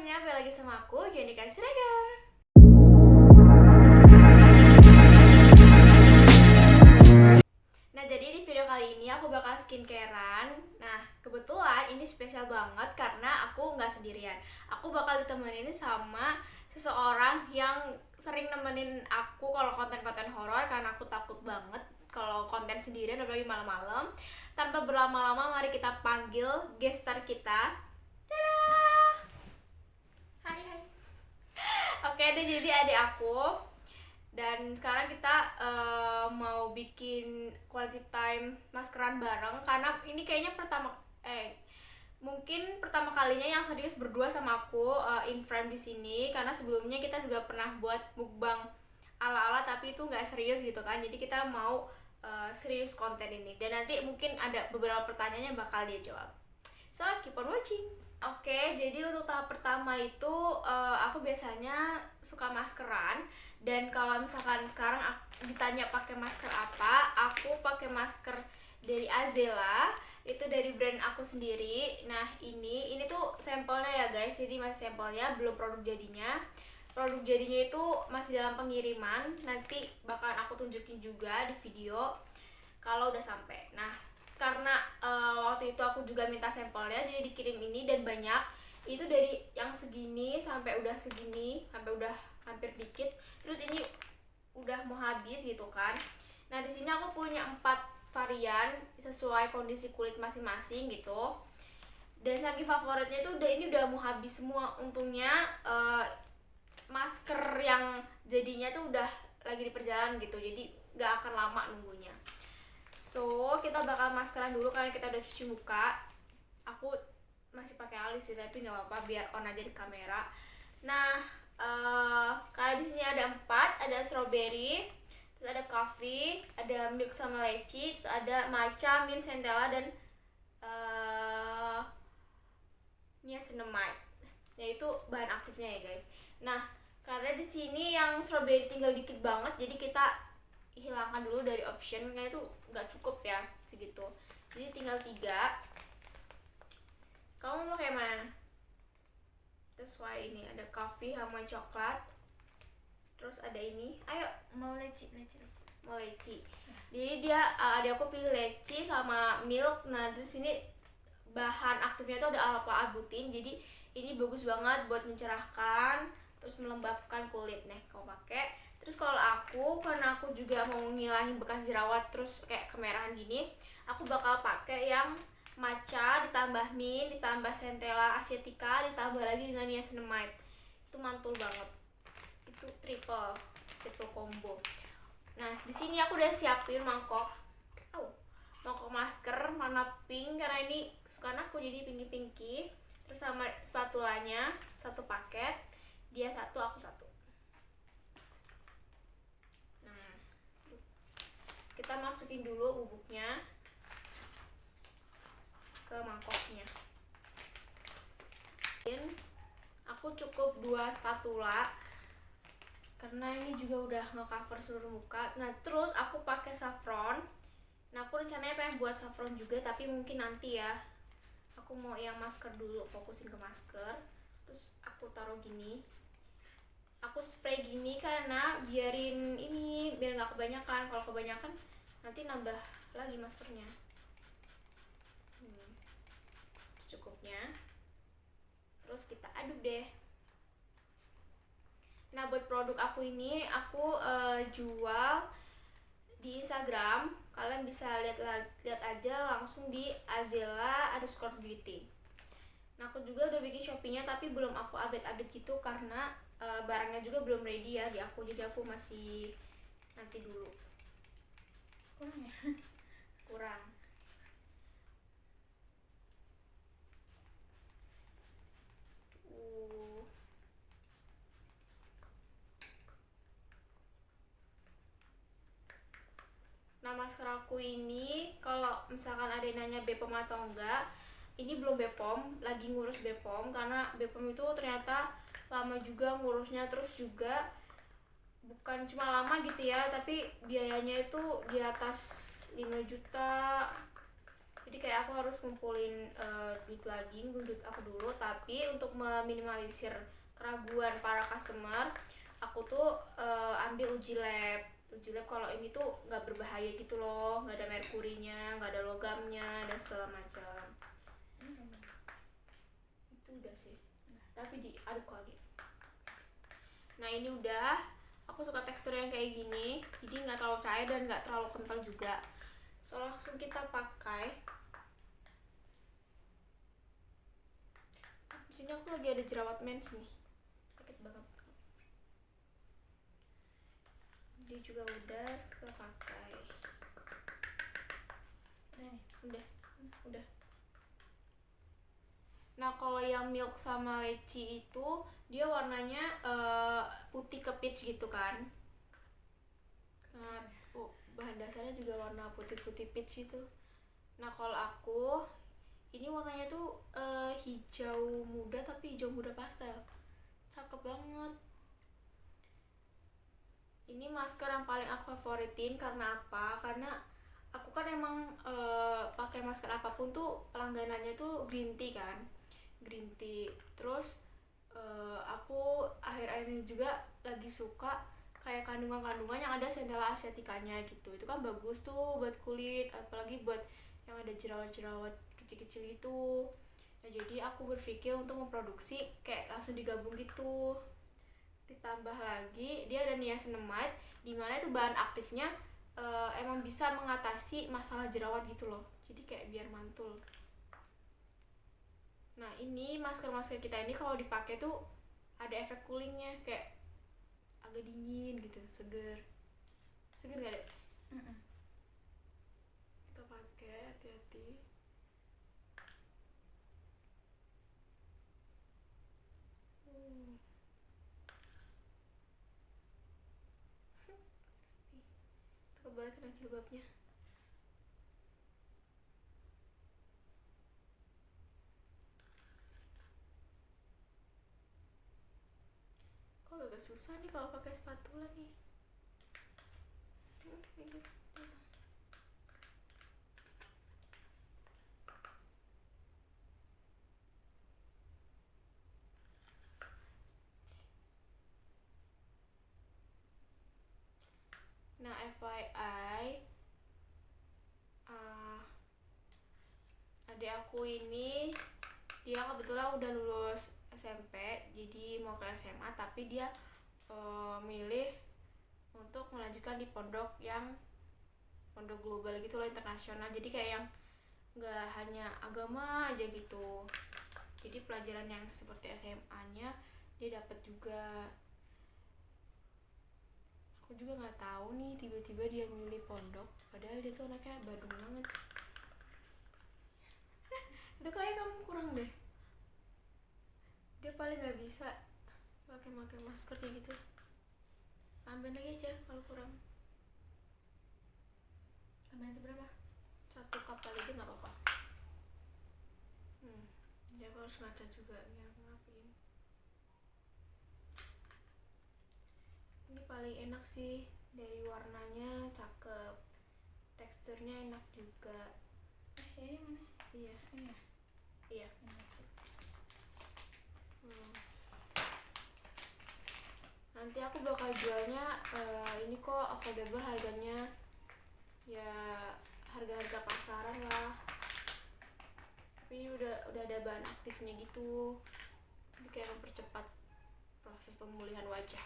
semuanya, balik lagi sama aku, Jenika Siregar. Nah, jadi di video kali ini aku bakal skincarean. Nah, kebetulan ini spesial banget karena aku nggak sendirian. Aku bakal ditemenin sama seseorang yang sering nemenin aku kalau konten-konten horor, karena aku takut banget kalau konten sendirian, apalagi malam-malam. Tanpa berlama-lama, mari kita panggil guest star kita. Tada! Hai. Oke deh, jadi adik aku. Dan sekarang kita mau bikin quality time maskeran bareng, karena ini kayaknya mungkin pertama kalinya yang serius berdua sama aku in frame di sini, karena sebelumnya kita juga pernah buat mukbang ala-ala tapi itu nggak serius gitu kan. Jadi kita mau serius konten ini, dan nanti mungkin ada beberapa pertanyaan yang bakal dia jawab. So keep on watching. Oke, jadi untuk tahap pertama itu aku biasanya suka maskeran, dan kalau misalkan sekarang ditanya pakai masker apa, aku pakai masker dari Azela, itu dari brand aku sendiri. Nah ini tuh sampelnya ya guys, jadi masih sampelnya, belum produk jadinya. Produk jadinya itu masih dalam pengiriman, nanti bakalan aku tunjukin juga di video kalau udah sampai. Nah karena waktu itu aku juga minta sampelnya, jadi dikirim ini dan banyak. Itu dari yang segini sampai udah segini, sampai udah hampir dikit. Terus ini udah mau habis gitu kan. Nah di sini aku punya 4 varian sesuai kondisi kulit masing-masing gitu. Dan saking favoritnya itu ini udah mau habis semua. Untungnya masker yang jadinya tuh udah lagi di perjalanan gitu, jadi gak akan lama nunggunya. So kita bakal maskeran dulu karena kita udah cuci muka. Aku masih pakai alis sih, tapi nggak apa-apa, biar on aja di kamera. Nah kayak di sini ada 4, ada strawberry, terus ada coffee, ada milk sama leci, terus ada matcha, mint, centella, dan niacinamide. Yaitu bahan aktifnya ya guys. Nah karena di sini yang strawberry tinggal dikit banget, jadi kita hilangkan dulu dari option, karena itu nggak cukup ya segitu. Jadi tinggal 3. Kamu mau kayak mana? Terus ini ada coffee sama coklat. Terus ada ini, ayo mau leci. Mau leci. Jadi dia ada aku pilih leci sama milk. Nah terus ini bahan aktifnya itu ada alpha arbutin, jadi ini bagus banget buat mencerahkan terus melembabkan kulit. Nih kau pakai. Terus kalau aku, karena aku juga mau ngilangin bekas jerawat terus kayak kemerahan gini, aku bakal pakai yang matcha ditambah mint ditambah centella asiatica ditambah lagi dengan niacinamide. Itu mantul banget. Itu triple combo. Nah di sini aku udah siapin mangkok masker warna pink, karena ini suka aku jadi pinky. Terus sama spatulanya 1 paket, dia 1 aku 1. Kita masukin dulu bubuknya ke mangkoknya. Dan aku cukup 2 spatula karena ini juga udah nge-cover seluruh muka. Nah terus aku pakai saffron. Nah aku rencananya pengen buat saffron juga, tapi mungkin nanti ya. Aku mau yang masker dulu, fokusin ke masker. Terus aku taruh gini, aku spray gini karena biar nggak kebanyakan. Kalau kebanyakan nanti nambah lagi maskernya. Secukupnya. Terus kita aduk deh. Nah buat produk aku ini aku jual di Instagram. Kalian bisa lihat aja langsung di azela_beauty. Nah aku juga udah bikin Shopee-nya, tapi belum aku update gitu karena barangnya juga belum ready ya di aku, jadi aku masih nanti dulu. Kurang. Nah masker aku ini, kalau misalkan ada yang nanya BPOM atau enggak, ini belum BPOM, lagi ngurus BPOM, karena BPOM itu ternyata lama juga ngurusnya. Terus juga bukan cuma lama gitu ya, tapi biayanya itu di atas 5 juta. Jadi Jadi kayak aku harus ngumpulin duit lagi, ngumpulin duit aku dulu. Tapi untuk meminimalisir keraguan para customer, aku tuh ambil uji lab. Uji lab kalau ini tuh nggak berbahaya gitu loh, nggak ada merkurinya, nggak ada logamnya dan segala macam. Itu udah sih, tapi diaduk lagi. Nah ini udah, aku suka tekstur yang kayak gini, jadi nggak terlalu cair dan nggak terlalu kental juga. So langsung kita pakai. Di sini aku lagi ada jerawat mens nih, sakit banget. Dia juga udah, kita pakai. Udah. Nah kalau yang milk sama leci itu dia warnanya putih ke peach gitu kan. Nah, bahan dasarnya juga warna putih-putih peach itu. Nah kalau aku ini warnanya tuh hijau muda, tapi hijau muda pastel, cakep banget. Ini masker yang paling aku favoritin karena apa? Karena aku kan emang pakai masker apapun tuh langganannya tuh green tea kan, green tea. Terus aku akhir-akhir ini juga lagi suka kayak kandungan-kandungan yang ada centella asiaticanya gitu. Itu kan bagus tuh buat kulit, apalagi buat yang ada jerawat-jerawat kecil-kecil itu. Nah jadi aku berpikir untuk memproduksi kayak langsung digabung gitu. Ditambah lagi dia ada niacinamide, dimana itu bahan aktifnya emang bisa mengatasi masalah jerawat gitu loh, jadi kayak biar mantul. Nah ini masker kita ini kalau dipakai tuh ada efek coolingnya, kayak agak dingin gitu, seger gak deh? Kita pakai hati-hati. Takut banget kena jilbabnya. Kok agak susah nih kalau pakai spatula nih. Nah FYI, adik aku ini dia kebetulan udah lulus SMP, jadi mau ke SMA, tapi dia milih untuk melanjutkan di pondok global gitu loh, internasional. Jadi kayak yang nggak hanya agama aja gitu, jadi pelajaran yang seperti SMA-nya dia dapat juga. Aku juga nggak tahu nih, tiba-tiba dia milih pondok padahal dia tuh anaknya Badung banget. Itu kayak kamu kurang deh, dia paling nggak bisa pakai masker kayak gitu. Tambahin lagi aja kalau kurang. Tambahin seberapa? 1 cup kali aja nggak apa-apa. Ya aku harus ngaca juga biar ngapin. Ini paling enak sih, dari warnanya cakep, teksturnya enak juga. Ini mana sih? Iya. Nanti aku bakal jualnya ini kok affordable harganya, ya harga pasaran lah, tapi ini udah ada bahan aktifnya gitu, jadi kayak mempercepat proses pemulihan wajah.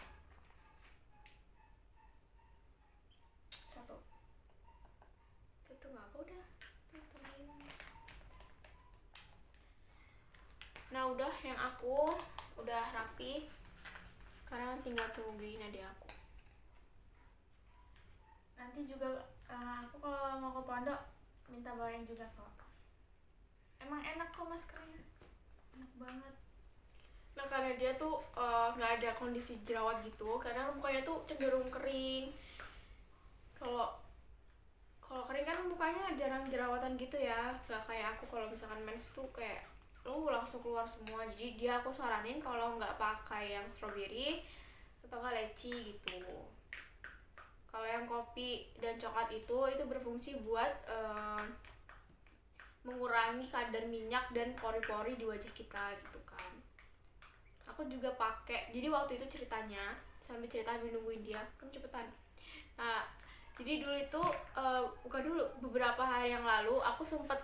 Satu nggak apa, udah terus tambahin. Nah udah, yang aku udah rapi, sekarang tinggal tungguin adik aku. Nanti juga aku kalau mau ke pondok minta bawain juga kok. Emang enak kok maskernya, enak banget. Nah karena dia tuh nggak ada kondisi jerawat gitu, karena mukanya tuh cenderung kering. Kalau kering kan mukanya jarang jerawatan gitu ya, nggak kayak aku kalau misalkan mens tuh kayak lo langsung keluar semua. Jadi dia aku saranin kalau nggak pakai yang strawberry atau nggak leci gitu. Kalau yang kopi dan coklat itu berfungsi buat mengurangi kadar minyak dan pori-pori di wajah kita gitu kan. Aku juga pakai, jadi waktu itu ceritanya sambil cerita nungguin dia kan cepetan. Nah jadi dulu itu bukan dulu, beberapa hari yang lalu aku sempet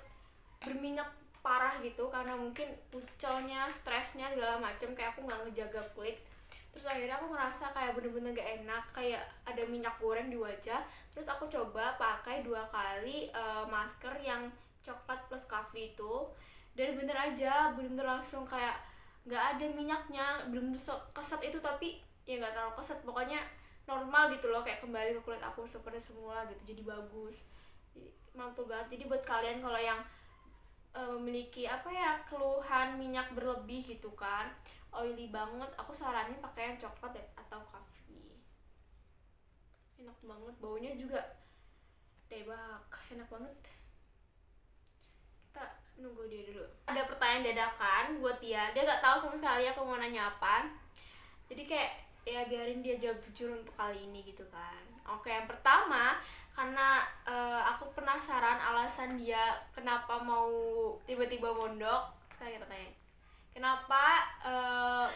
berminyak parah gitu karena mungkin pucelnya, stresnya segala macem, kayak aku nggak ngejaga kulit. Terus akhirnya aku ngerasa kayak bener-bener gak enak, kayak ada minyak goreng di wajah. Terus aku coba pakai 2 kali masker yang coklat plus coffee itu, dan bener aja, bener-bener langsung kayak nggak ada minyaknya, bener-bener keset itu, tapi ya nggak terlalu keset, pokoknya normal gitu loh, kayak kembali ke kulit aku seperti semula gitu, jadi bagus, jadi mantul banget. Jadi buat kalian kalau yang memiliki apa ya, keluhan minyak berlebih gitu kan, oily banget, aku saranin pakai yang coklat ya, atau coffee. Enak banget, baunya juga debak, enak banget. Kita nunggu dia dulu. Ada pertanyaan dadakan buat dia gak tahu sama sekali aku mau nanya apa, jadi kayak ya biarin dia jawab jujur untuk kali ini gitu kan. Oke, yang pertama, karena aku penasaran alasan dia kenapa mau tiba-tiba mondok. Sekarang kita tanya, kenapa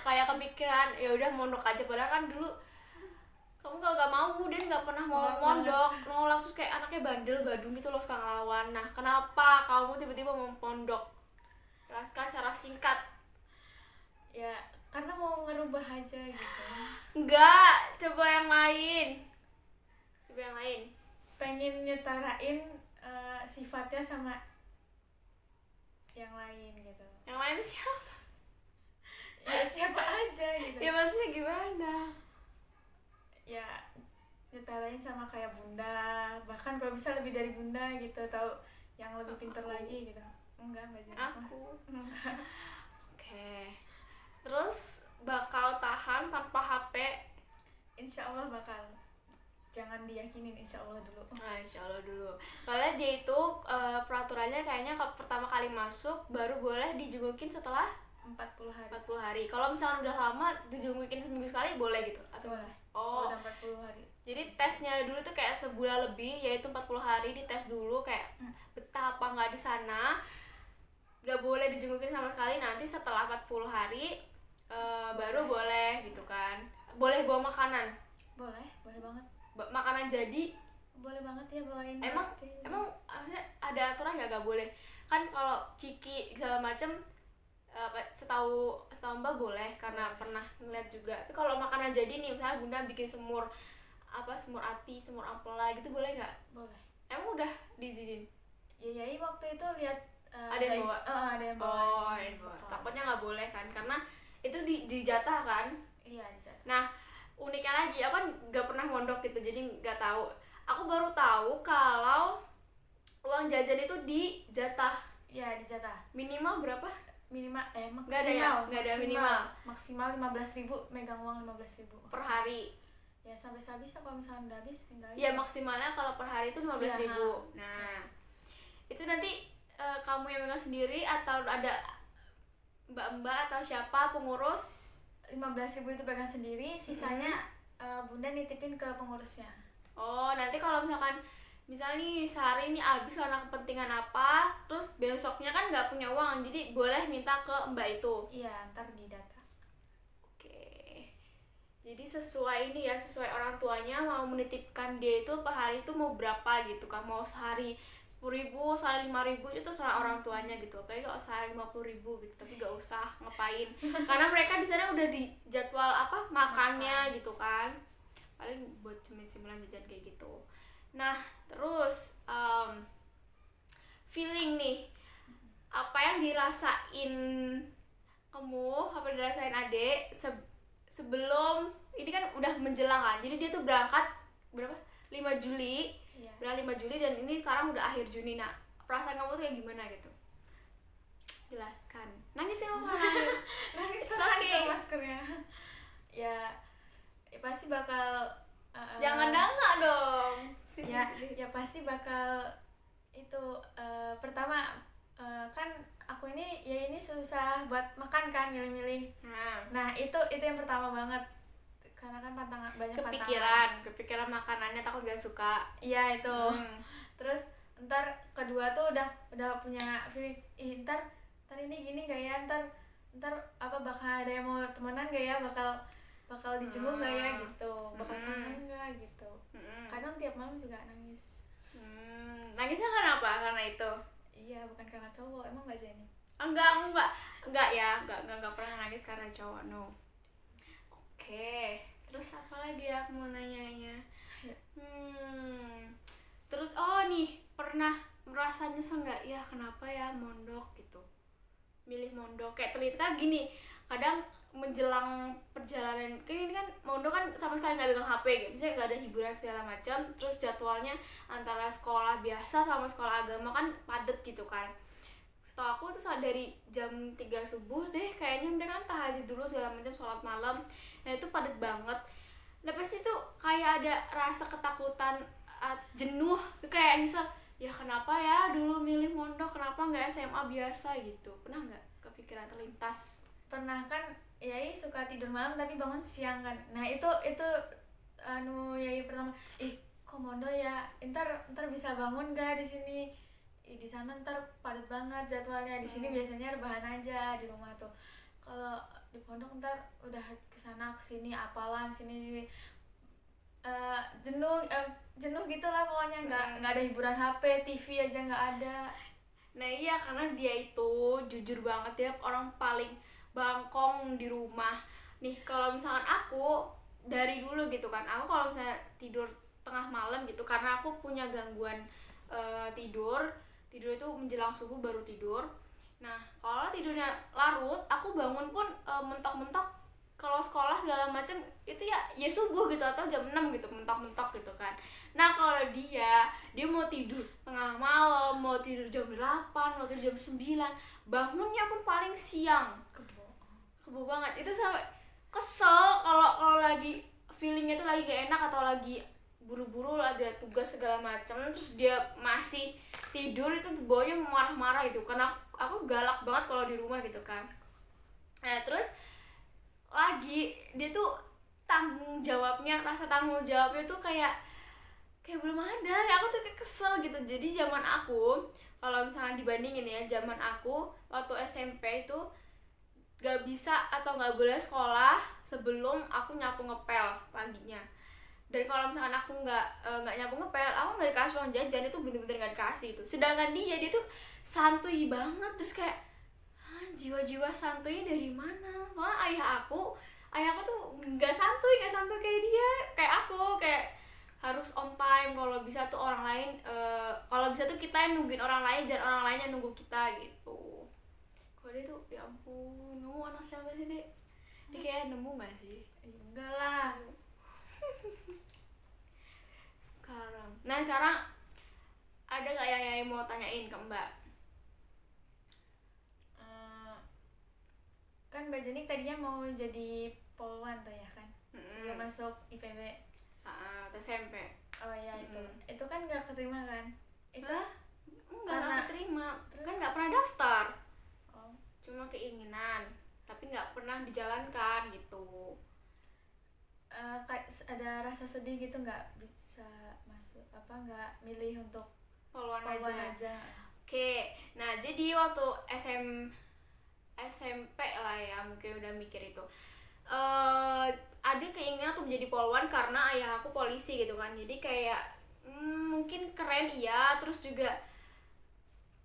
kayak kepikiran ya udah mondok aja, padahal kan dulu kamu kalau gak mau dan gak pernah mau mondok, nolak, terus kayak anaknya bandel badung gitu loh, suka ngelawan. Nah kenapa kamu tiba-tiba mau mondok? Jelaskan secara singkat. Ya karena mau ngerubah aja gitu. Enggak, coba yang lain. Coba yang lain. Pengen nyetarain sifatnya sama yang lain gitu. Yang lain itu siapa? Ya siapa aja gitu. Ya maksudnya gimana? Ya nyetarain sama kayak bunda, bahkan kalau bisa lebih dari bunda gitu, atau yang lebih pintar lagi gitu. Enggak jadi aku. Oke. Terus bakal tahan tanpa HP? Insya Allah bakal. Jangan diyakinin, insya Allah dulu. Nah, insya Allah dulu. Soalnya dia itu peraturannya kayaknya pertama kali masuk baru boleh dijengukin setelah 40 hari. 40 hari. Kalau misalnya udah lama dijengukin seminggu sekali boleh gitu atau boleh? Oh, udah 40 hari. Jadi tesnya dulu tuh kayak sebulan lebih, yaitu 40 hari dites dulu kayak betah apa nggak di sana. Nggak boleh dijengukin sama sekali. Nanti setelah 40 hari baru boleh gitu kan. Boleh bawa makanan? Boleh banget. Makanan jadi? Boleh banget ya bawain. Emang maksudnya ada aturan nggak boleh? Kan kalau ciki segala macem setahu Mbak boleh karena pernah ngeliat juga. Tapi kalau makanan jadi nih, misalnya bunda bikin semur ati, semur ampela gitu, boleh nggak? Boleh. Emang udah diizinin? Ya waktu itu lihat ada yang bawa. Ada yang bawa. Oh, yang bawa. Takutnya nggak boleh kan, karena itu dijatah kan? Iya, dijatah. Nah uniknya lagi, aku kan nggak pernah mondok gitu, jadi nggak tahu. Aku baru tahu kalau uang jajan itu dijatah. Iya, dijatah. Minimal berapa? Maksimal. Nggak ada minimal. Maksimal 15.000, megang uang 15.000 per hari. Ya sampai habis, kalau misalnya udah habis tinggal aja. Ya maksimalnya kalau per hari itu 15.000. Nah itu nanti kamu yang megang sendiri atau ada mbak-mbak atau siapa pengurus? 15.000 itu pegang sendiri, sisanya bunda nitipin ke pengurusnya. Oh, nanti kalau misalkan nih sehari ini habis karena kepentingan apa, terus besoknya kan nggak punya uang, jadi boleh minta ke mbak itu. Iya, ntar didata. Oke. Jadi sesuai ini ya, sesuai orang tuanya mau menitipkan dia itu per hari itu mau berapa gitu kan, mau sehari 10.000, sehari 5.000, itu terserah orang tuanya gitu. Apalagi kalau sehari 50.000 gitu, tapi gak usah ngapain, karena mereka di sana udah di jadwal apa makannya gitu kan, paling buat cemil-cemilan jajan kayak gitu. Nah terus feeling nih, apa yang dirasain kamu, apa yang dirasain adek sebelum ini kan udah menjelang kan, jadi dia tuh berangkat berapa? 5 Juli. Iya. Berangkat 5 Juli dan ini sekarang udah akhir Juni. Nah perasaan kamu tuh kayak gimana gitu? Jelaskan. Nangis ya mama, nangis. Nangis tuh okay. Maskernya. Ya pasti bakal jangan danga dong. Ya pasti bakal itu pertama kan aku ini susah buat makan kan, milih-milih. Nah itu yang pertama banget, karena kan banyak kepikiran makanannya, takut gak suka. Iya itu. Terus ntar kedua tuh udah punya feeling, ntar ini gini gak ya, ntar apa bakal ada yang mau temenan gak ya, bakal dijenguk gak ya gitu, bakal kangen gak gitu. Kadang tiap malam juga nangis. Nangisnya kenapa? Karena itu? Iya, bukan karena cowok. Emang gak Jenny? Enggak ya, enggak pernah nangis karena cowok, no. Oke, terus apa lagi ya aku mau nanyanya? Terus nih, pernah merasa nyesel nggak ya kenapa ya mondok gitu, milih mondok? Kayak ternyata gini, kadang menjelang perjalanan ini kan mondok kan sama sekali nggak pegang HP gitu, jadi nggak ada hiburan segala macam, terus jadwalnya antara sekolah biasa sama sekolah agama kan padet gitu kan. Setahu aku tuh dari jam 3 subuh deh kayaknya mereka kan tahajud dulu segala macam, sholat malam, nah itu padet banget. Nah pasti tuh kayak ada rasa ketakutan, jenuh, tuh kayak nyesel ya kenapa ya dulu milih mondok, kenapa nggak SMA biasa gitu. Pernah nggak kepikiran terlintas? Pernah kan, Yai suka tidur malam tapi bangun siang kan. Nah itu Yai pertama, kok mondok ya, ntar bisa bangun gak di sini? Di sana ntar padat banget jadwalnya, di sini biasanya rebahan aja di rumah tuh. Kalau di pondok ntar udah kesana kesini apalan sini jenuh gitulah pokoknya, nggak ada hiburan, HP TV aja nggak ada. Nah iya, karena dia itu jujur banget ya, orang paling bangkong di rumah nih. Kalau misalkan aku dari dulu gitu kan, aku kalau misalnya tidur tengah malam gitu, karena aku punya gangguan tidur itu menjelang subuh baru tidur. Nah kalau tidurnya larut, aku bangun pun mentok-mentok kalau sekolah segala macam itu ya subuh gitu atau jam 6 gitu, mentok-mentok gitu kan. Nah kalau dia mau tidur tengah malam, mau tidur jam 8, mau tidur jam 9, bangunnya pun paling siang. Kebo banget itu, sampai kesel kalau lagi feelingnya tuh lagi gak enak atau lagi buru-buru ada tugas segala macam, terus dia masih tidur, itu bawanya marah-marah gitu karena aku galak banget kalau di rumah gitu kan. Nah terus lagi dia tuh rasa tanggung jawabnya tuh kayak belum ada. Aku tuh kayak kesel gitu. Jadi zaman aku, kalau misalnya dibandingin ya, zaman aku waktu SMP itu gak bisa atau gak boleh sekolah sebelum aku nyapu ngepel paginya. Dan kalau misalkan aku nggak nyapu ngepel, aku nggak dikasih uang jajan, itu bener-bener nggak dikasih itu. Sedangkan dia tuh santuy banget, terus kayak jiwa-jiwa santuinya dari mana? Soalnya ayah aku tuh nggak santuy kayak dia, kayak aku, kayak harus on time. Kalau bisa tuh orang lain, kalau bisa tuh kita yang nungguin orang lain, jangan orang lain yang nunggu kita gitu. Kalau dia tuh ya ampun, nemu anak siapa sih dek? Dia kayak nemu nggak sih? Enggak lah. Sekarang ada nggak yang mau tanyain ke Mbak? Kan Mbak Jenik tadinya mau jadi polwan tuh ya kan, sebelum masuk IPB atau SMP. Oh iya, itu kan nggak keterima kan? Itu nggak keterima, kan nggak pernah daftar. Oh. Cuma keinginan tapi nggak pernah dijalankan gitu. Ada rasa sedih gitu nggak bisa masuk, nggak milih untuk polwan aja. Oke. Nah jadi waktu SMP lah ya, mungkin udah mikir itu, ada keinginan untuk menjadi polwan karena ayah aku polisi gitu kan. Jadi kayak mungkin keren iya, terus juga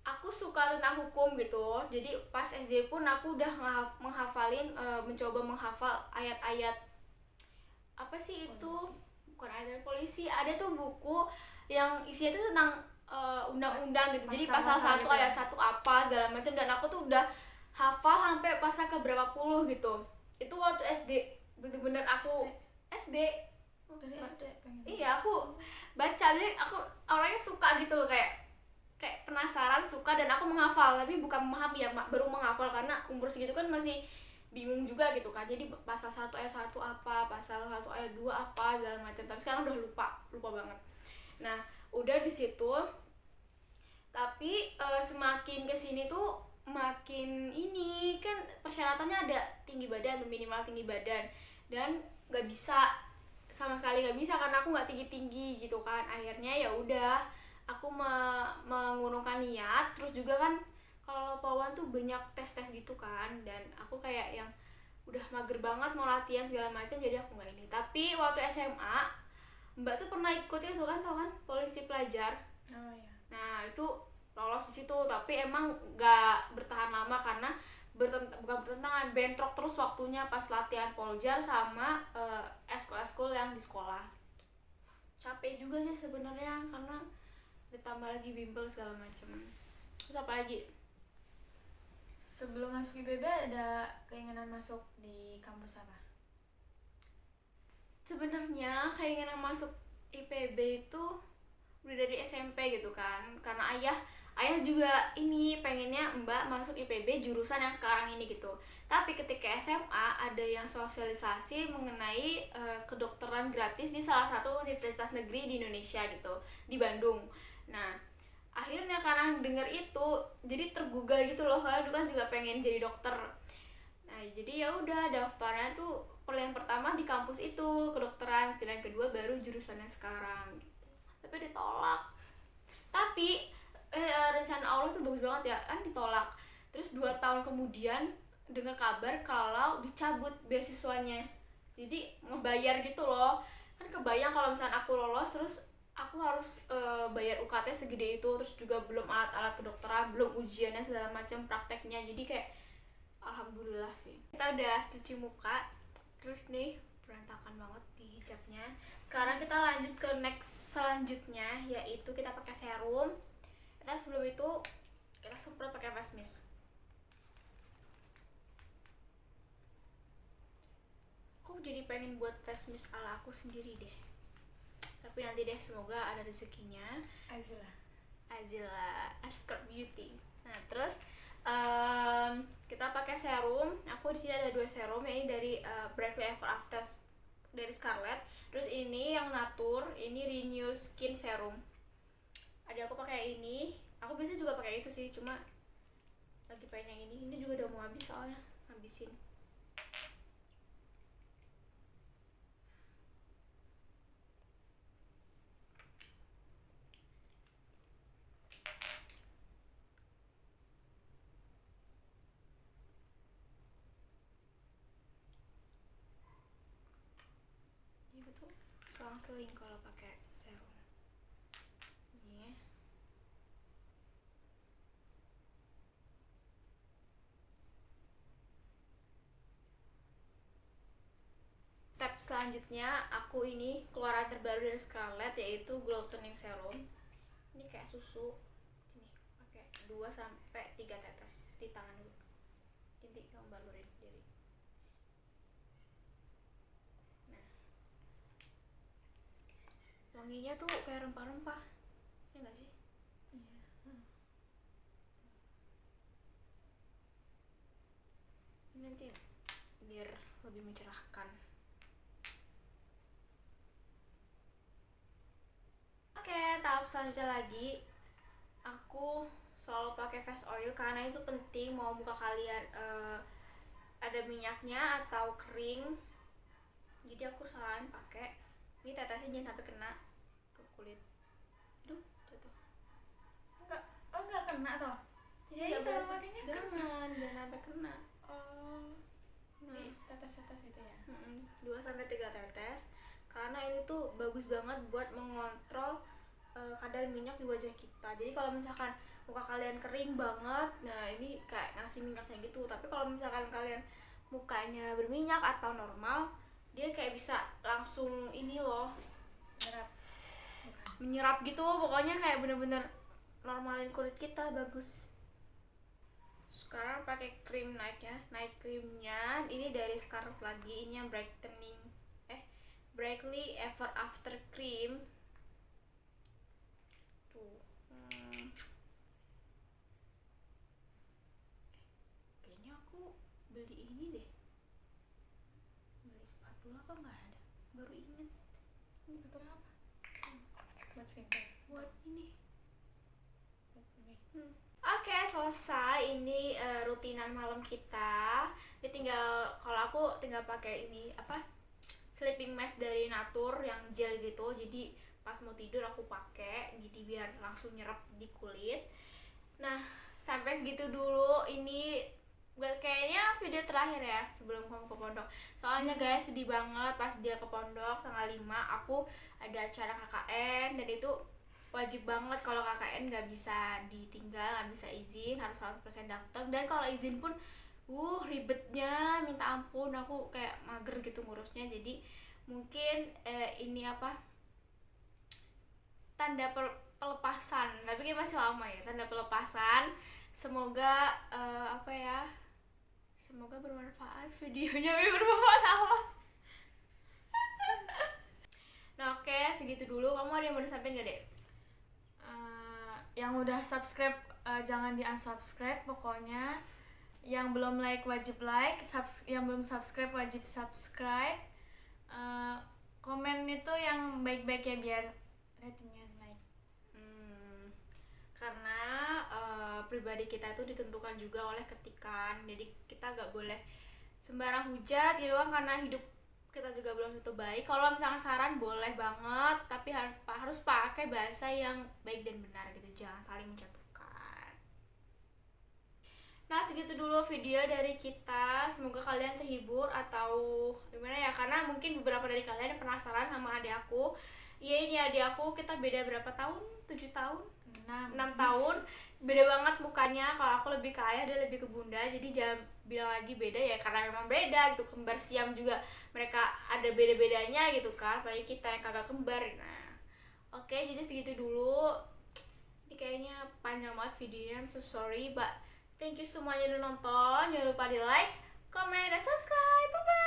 aku suka tentang hukum gitu. Jadi pas SD pun aku udah mencoba menghafal ayat-ayat apa sih polisi. Itu bukan ayat polisi, ada tuh buku yang isinya tuh tentang undang-undang gitu. Jadi pasal 1 gitu ayat 1 apa segala macam, dan aku tuh udah hafal sampai pasal ke berapa puluh gitu. Itu waktu SD, bener-bener aku SD. Dari SD pengen. Iya, aku baca, jadi aku orangnya suka gitu loh, kayak penasaran, suka, dan aku menghafal, tapi bukan memahami ya, baru menghafal karena umur segitu kan masih bingung juga gitu kan. Jadi pasal 1 ayat 1 apa, pasal 1 ayat 2 apa segala macam. Tapi sekarang udah lupa banget. Nah, udah di situ. Tapi semakin kesini tuh makin ini kan persyaratannya ada tinggi badan, minimal tinggi badan, dan sama sekali nggak bisa karena aku nggak tinggi gitu kan. Akhirnya ya udah aku mengurungkan niat. Terus juga kan kalau poluan tuh banyak tes gitu kan, dan aku kayak yang udah mager banget mau latihan segala macam, jadi aku nggak ini. Tapi waktu SMA Mbak tuh pernah ikut itu kan, tau kan, polisi pelajar. Oh ya. Nah itu lolos di situ, tapi emang nggak bertahan lama karena bukan bertentangan, bentrok terus waktunya pas latihan poljar sama eskul-eskul yang di sekolah. Capek juga sih sebenarnya karena ditambah lagi bimbel segala macem. Terus apa lagi? Sebelum masuk IPB ada keinginan masuk di kampus apa? Sebenarnya keinginan masuk IPB itu udah dari SMP gitu kan, karena ayah juga ini pengennya Mbak masuk IPB jurusan yang sekarang ini gitu. Tapi ketika SMA ada yang sosialisasi mengenai kedokteran gratis di salah satu universitas negeri di Indonesia gitu, di Bandung. Nah akhirnya karena denger itu jadi tergugah gitu loh, karena dulu kan juga pengen jadi dokter. Nah jadi ya udah daftarnya tuh pilihan pertama di kampus itu kedokteran, pilihan kedua baru jurusannya sekarang gitu. Tapi ditolak. Tapi rencana Allah tuh bagus banget ya, kan ditolak. Terus 2 tahun kemudian dengar kabar kalau dicabut beasiswanya, jadi ngebayar gitu loh. Kan kebayang kalau misalnya aku lolos terus aku harus bayar UKT segede itu, terus juga belum alat-alat kedokteran, belum ujiannya segala macam prakteknya. Jadi kayak alhamdulillah sih. Kita udah cuci muka, terus nih berantakan banget di hijabnya. Sekarang kita lanjut ke next selanjutnya, yaitu kita pakai serum. Kita sebelum itu kita semprot pakai face mist. Aku jadi pengen buat face mist ala aku sendiri deh. Tapi nanti deh, semoga ada rezekinya. Azila Ascot Beauty. Nah terus kita pakai serum. Aku di sini ada 2 serum, ini dari Brightly Ever After dari Scarlett. Terus ini yang Natur, ini Renew Skin Serum. Ada aku pakai ini. Aku biasanya juga pakai itu sih, cuma lagi pengen yang ini. Ini juga udah mau habis soalnya, habisin. Selang-seling kalau pakai serum ini. Step selanjutnya aku ini keluaran terbaru dari Scarlett, yaitu Glow Toning Serum. Ini kayak susu. Sini pakai 2-3 tetes di tangan dulu. Nanti kamu balurin sendiri. Wanginya tuh kayak rempah-rempah, ya nggak sih? Iya. Ini nanti biar lebih mencerahkan. Oke, tahap selanjutnya lagi, aku selalu pakai face oil karena itu penting. Mau muka kalian ada minyaknya atau kering, jadi aku selalu pakai. Ini tetesnya jangan sampai kena ke kulit. Aduh, jatuh. Enggak kena toh. Jadi sama makanya jangan sampai kena. Ini tetes-tetes gitu ya. 2-3 tetes. Karena ini tuh bagus banget buat mengontrol kadar minyak di wajah kita. Jadi kalau misalkan muka kalian kering banget, nah ini kayak ngasih minyaknya gitu. Tapi kalau misalkan kalian mukanya berminyak atau normal, dia kayak bisa langsung ini loh, menyerap gitu. Pokoknya kayak bener-bener normalin kulit kita, bagus. Sekarang pakai krim night creamnya ini dari Scarlett lagi. Ini yang Brightly Ever After Cream tuh. Kayaknya aku beli ini deh, beli spatula apa nggak ada, baru inget. Ini untuk apa? Buat skincare. Buat ini. Oke, selesai. Ini rutinan malam kita. Ini tinggal, kalau aku tinggal pakai ini apa, sleeping mask dari Natur yang gel gitu. Jadi pas mau tidur aku pakai, jadi biar langsung nyerap di kulit. Nah sampai segitu dulu, ini kayaknya video terakhir ya sebelum kamu ke pondok. Soalnya guys sedih banget, pas dia ke pondok tanggal 5 aku ada acara KKN, dan itu wajib banget. Kalau KKN nggak bisa ditinggal, nggak bisa izin, harus 100% datang. Dan kalau izin pun ribetnya minta ampun, aku kayak mager gitu ngurusnya. Jadi mungkin ini apa, tanda pelepasan, tapi kayak masih lama ya, tanda pelepasan. Semoga apa ya, semoga bermanfaat videonya. Bermanfaat apa? Nah oke, segitu dulu. Kamu ada yang mau disampaikan gak, Dek? Yang udah subscribe jangan di unsubscribe pokoknya. Yang belum like wajib like, yang belum subscribe wajib subscribe. Komen itu yang baik-baik ya, biar ratingnya naik. Karena pribadi kita itu ditentukan juga oleh ketikan, jadi kita gak boleh sembarang hujat gitu kan, karena hidup kita juga belum tentu baik. Kalau misalnya saran boleh banget, tapi harus pakai bahasa yang baik dan benar gitu, jangan saling menjatuhkan. Nah segitu dulu video dari kita, semoga kalian terhibur atau gimana ya, karena mungkin beberapa dari kalian yang penasaran sama adik aku. Iya, ini adik aku, kita beda berapa tahun? 7 tahun? 6 tahun, beda banget mukanya. Kalau aku lebih ke ayah, dia lebih ke bunda, jadi jangan bilang lagi beda ya, karena memang beda gitu. Kembar siam juga mereka ada beda-bedanya gitu kan, apalagi kita yang kagak kembar. Nah oke, jadi segitu dulu. Ini kayaknya panjang banget videonya, I'm so sorry, but thank you semuanya udah nonton. Jangan lupa di like, comment, dan subscribe. Bye bye.